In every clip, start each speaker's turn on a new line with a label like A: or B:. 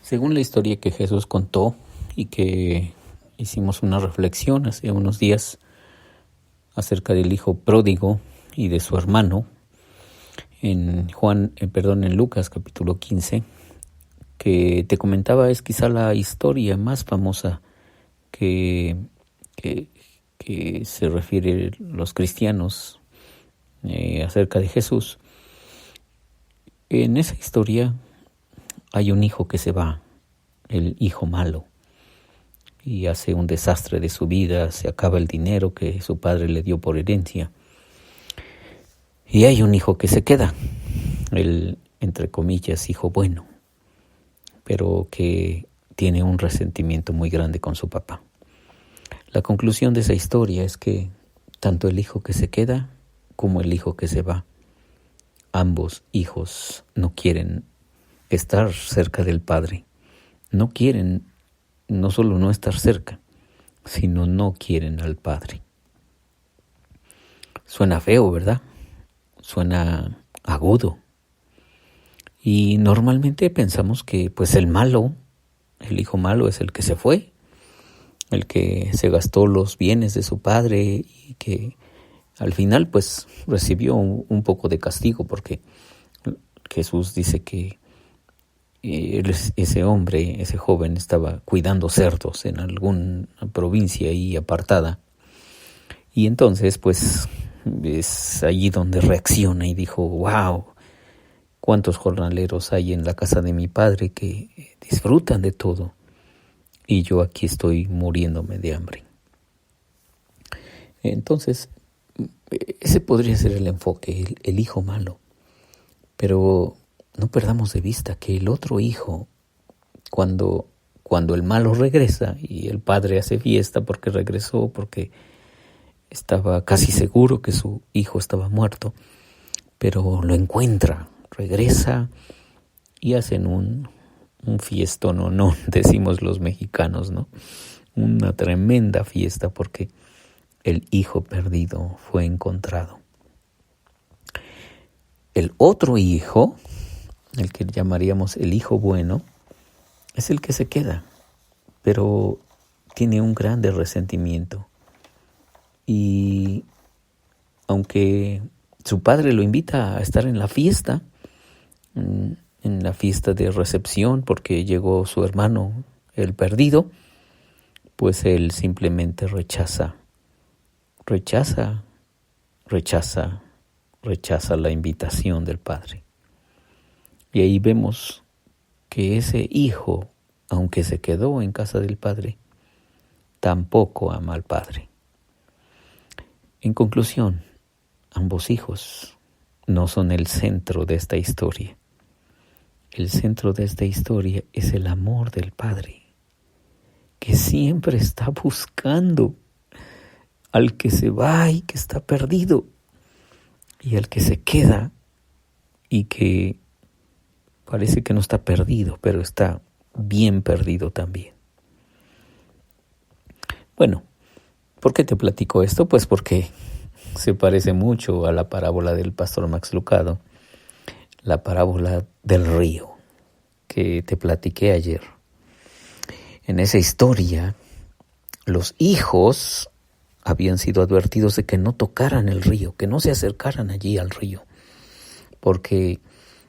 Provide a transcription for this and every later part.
A: Según la historia que Jesús contó y que hicimos una reflexión hace unos días acerca del hijo pródigo y de su hermano en Lucas capítulo 15, que te comentaba es quizá la historia más famosa que se refiere los cristianos acerca de Jesús. En esa historia hay un hijo que se va, el hijo malo, y hace un desastre de su vida, se acaba el dinero que su padre le dio por herencia. Y hay un hijo que se queda, el, entre comillas, hijo bueno, pero que tiene un resentimiento muy grande con su papá. La conclusión de esa historia es que tanto el hijo que se queda como el hijo que se va, ambos hijos no quieren estar cerca del padre. No quieren no solo no estar cerca, sino no quieren al padre. Suena feo, ¿verdad? Suena agudo. Y normalmente pensamos que pues el hijo malo es el que se fue, el que se gastó los bienes de su padre y que al final pues recibió un poco de castigo, porque Jesús dice que ese hombre, ese joven, estaba cuidando cerdos en alguna provincia ahí apartada. Y entonces, pues, es allí donde reacciona y dijo, wow, cuántos jornaleros hay en la casa de mi padre que disfrutan de todo. Y yo aquí estoy muriéndome de hambre. Entonces, ese podría ser el enfoque, el hijo malo. Pero no perdamos de vista que el otro hijo, cuando el malo regresa y el padre hace fiesta porque regresó, porque estaba casi seguro que su hijo estaba muerto, pero lo encuentra, regresa y hacen un fiestón, no, decimos los mexicanos, ¿no? Una tremenda fiesta porque el hijo perdido fue encontrado. El otro hijo, el que llamaríamos el hijo bueno, es el que se queda, pero tiene un grande resentimiento. Y aunque su padre lo invita a estar en la fiesta de recepción, porque llegó su hermano, el perdido, pues él simplemente rechaza la invitación del padre. Y ahí vemos que ese hijo, aunque se quedó en casa del padre, tampoco ama al padre. En conclusión, ambos hijos no son el centro de esta historia. El centro de esta historia es el amor del padre, que siempre está buscando al que se va y que está perdido, y al que se queda y que parece que no está perdido, pero está bien perdido también. Bueno, ¿por qué te platico esto? Pues porque se parece mucho a la parábola del pastor Max Lucado, la parábola del río que te platiqué ayer. En esa historia, los hijos habían sido advertidos de que no tocaran el río, que no se acercaran allí al río, porque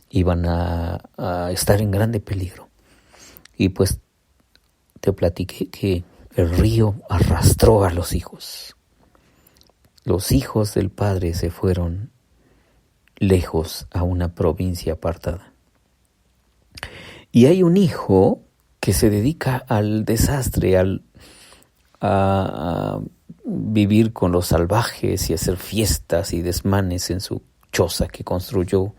A: iban a estar en grande peligro. Y pues te platiqué que el río arrastró a los hijos. Los hijos del padre se fueron lejos a una provincia apartada. Y hay un hijo que se dedica al desastre, a vivir con los salvajes y hacer fiestas y desmanes en su choza que construyó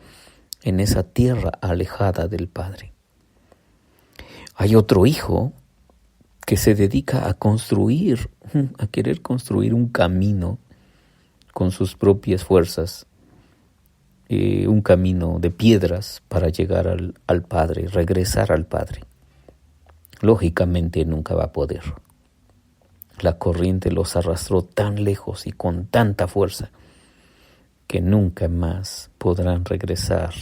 A: en esa tierra alejada del padre. Hay otro hijo que se dedica a querer construir un camino con sus propias fuerzas, un camino de piedras para llegar al padre, regresar al padre. Lógicamente nunca va a poder. La corriente los arrastró tan lejos y con tanta fuerza que nunca más podrán regresar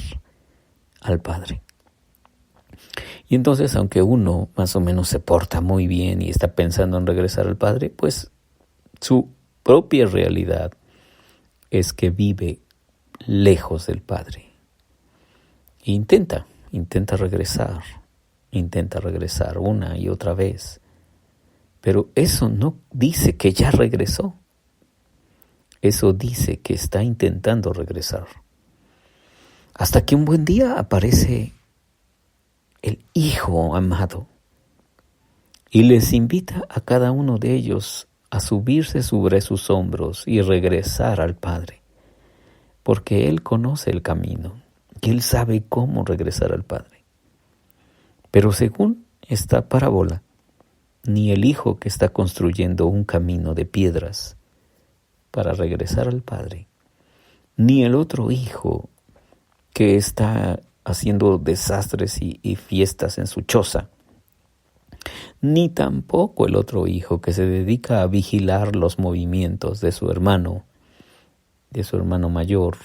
A: al Padre. Y entonces, aunque uno más o menos se porta muy bien y está pensando en regresar al Padre, pues su propia realidad es que vive lejos del Padre. E intenta regresar una y otra vez. Pero eso no dice que ya regresó. Eso dice que está intentando regresar. Hasta que un buen día aparece el Hijo amado y les invita a cada uno de ellos a subirse sobre sus hombros y regresar al Padre, porque Él conoce el camino y Él sabe cómo regresar al Padre. Pero según esta parábola, ni el hijo que está construyendo un camino de piedras para regresar al Padre, ni el otro hijo que está haciendo desastres y fiestas en su choza, ni tampoco el otro hijo que se dedica a vigilar los movimientos de su hermano mayor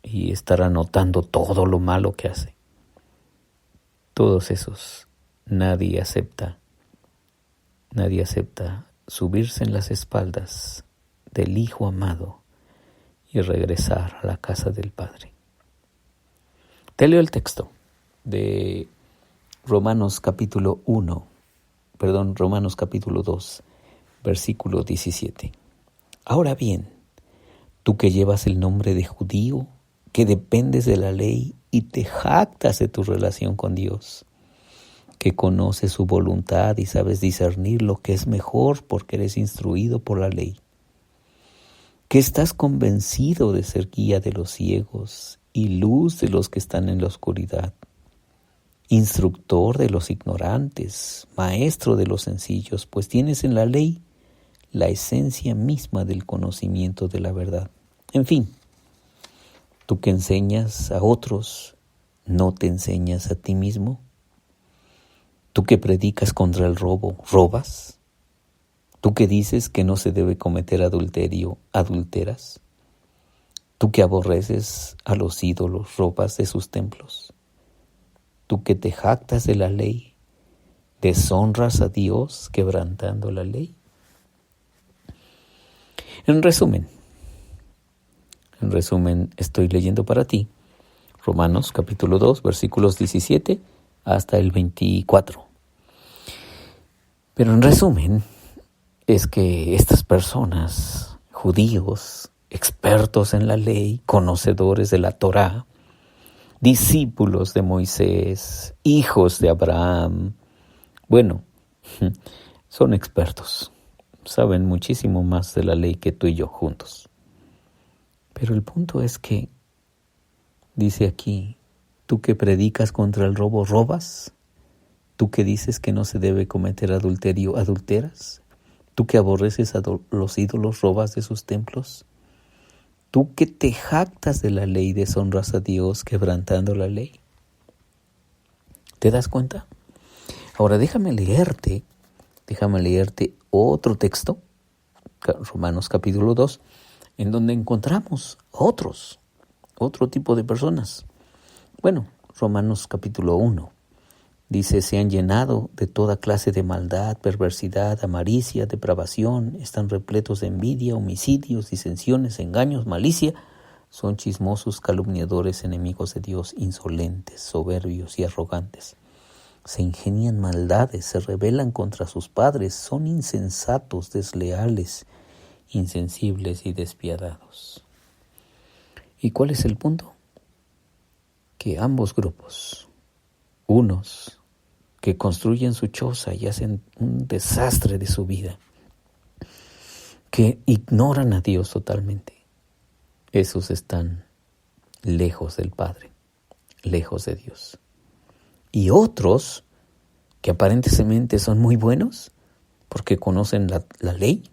A: y estar anotando todo lo malo que hace. Todos esos, nadie acepta subirse en las espaldas del Hijo amado y regresar a la casa del Padre. Te leo el texto de Romanos capítulo 2, versículo 17. Ahora bien, tú que llevas el nombre de judío, que dependes de la ley y te jactas de tu relación con Dios, que conoces su voluntad y sabes discernir lo que es mejor porque eres instruido por la ley, que estás convencido de ser guía de los ciegos y luz de los que están en la oscuridad, instructor de los ignorantes, maestro de los sencillos, pues tienes en la ley la esencia misma del conocimiento de la verdad. En fin, tú que enseñas a otros, ¿no te enseñas a ti mismo? ¿Tú que predicas contra el robo, robas? ¿Tú que dices que no se debe cometer adulterio, adulteras? ¿Tú que aborreces a los ídolos, robas de sus templos? ¿Tú que te jactas de la ley, deshonras a Dios quebrantando la ley? En resumen, estoy leyendo para ti Romanos capítulo 2, versículos 17 hasta el 24. Pero en resumen, es que estas personas, judíos, expertos en la ley, conocedores de la Torá, discípulos de Moisés, hijos de Abraham, bueno, son expertos, saben muchísimo más de la ley que tú y yo juntos. Pero el punto es que, dice aquí, tú que predicas contra el robo, ¿robas? ¿Tú que dices que no se debe cometer adulterio, adulteras? ¿Tú que aborreces a los ídolos, robas de sus templos? ¿Tú que te jactas de la ley, deshonras a Dios quebrantando la ley? ¿Te das cuenta? Ahora déjame leerte otro texto, Romanos capítulo 2, en donde encontramos otro tipo de personas. Bueno, Romanos capítulo 1 dice: se han llenado de toda clase de maldad, perversidad, avaricia, depravación, están repletos de envidia, homicidios, disensiones, engaños, malicia, son chismosos, calumniadores, enemigos de Dios, insolentes, soberbios y arrogantes. Se ingenian maldades, se rebelan contra sus padres, son insensatos, desleales, insensibles y despiadados. ¿Y cuál es el punto? Que ambos grupos, unos que construyen su choza y hacen un desastre de su vida, que ignoran a Dios totalmente, esos están lejos del Padre, lejos de Dios. Y otros que aparentemente son muy buenos porque conocen la ley,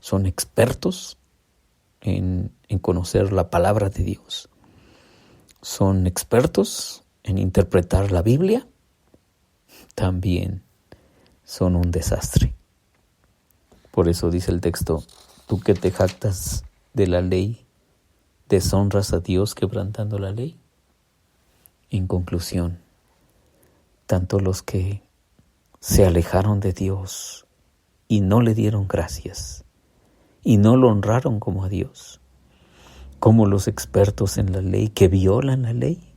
A: son expertos en conocer la palabra de Dios, son expertos en interpretar la Biblia, también son un desastre. Por eso dice el texto: tú que te jactas de la ley, ¿deshonras a Dios quebrantando la ley? En conclusión, tanto los que se alejaron de Dios y no le dieron gracias y no lo honraron como a Dios, como los expertos en la ley que violan la ley.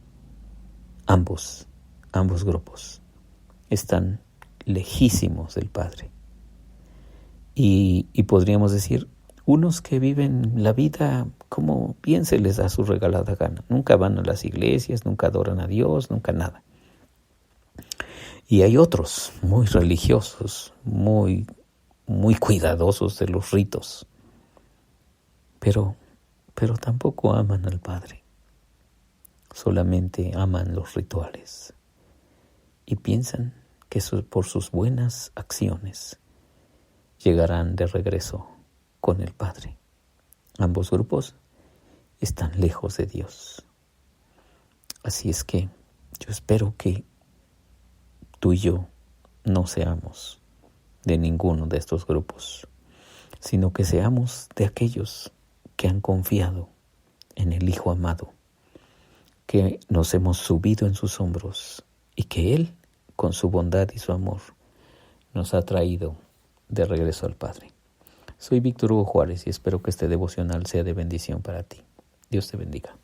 A: Ambos grupos están lejísimos del Padre. Y podríamos decir, unos que viven la vida como bien se les da su regalada gana. Nunca van a las iglesias, nunca adoran a Dios, nunca nada. Y hay otros muy religiosos, muy cuidadosos de los ritos, pero tampoco aman al Padre. Solamente aman los rituales y piensan que por sus buenas acciones llegarán de regreso con el Padre. Ambos grupos están lejos de Dios. Así es que yo espero que tú y yo no seamos de ninguno de estos grupos, sino que seamos de aquellos que han confiado en el Hijo amado, que nos hemos subido en sus hombros y que Él, con su bondad y su amor, nos ha traído de regreso al Padre. Soy Víctor Hugo Juárez y espero que este devocional sea de bendición para ti. Dios te bendiga.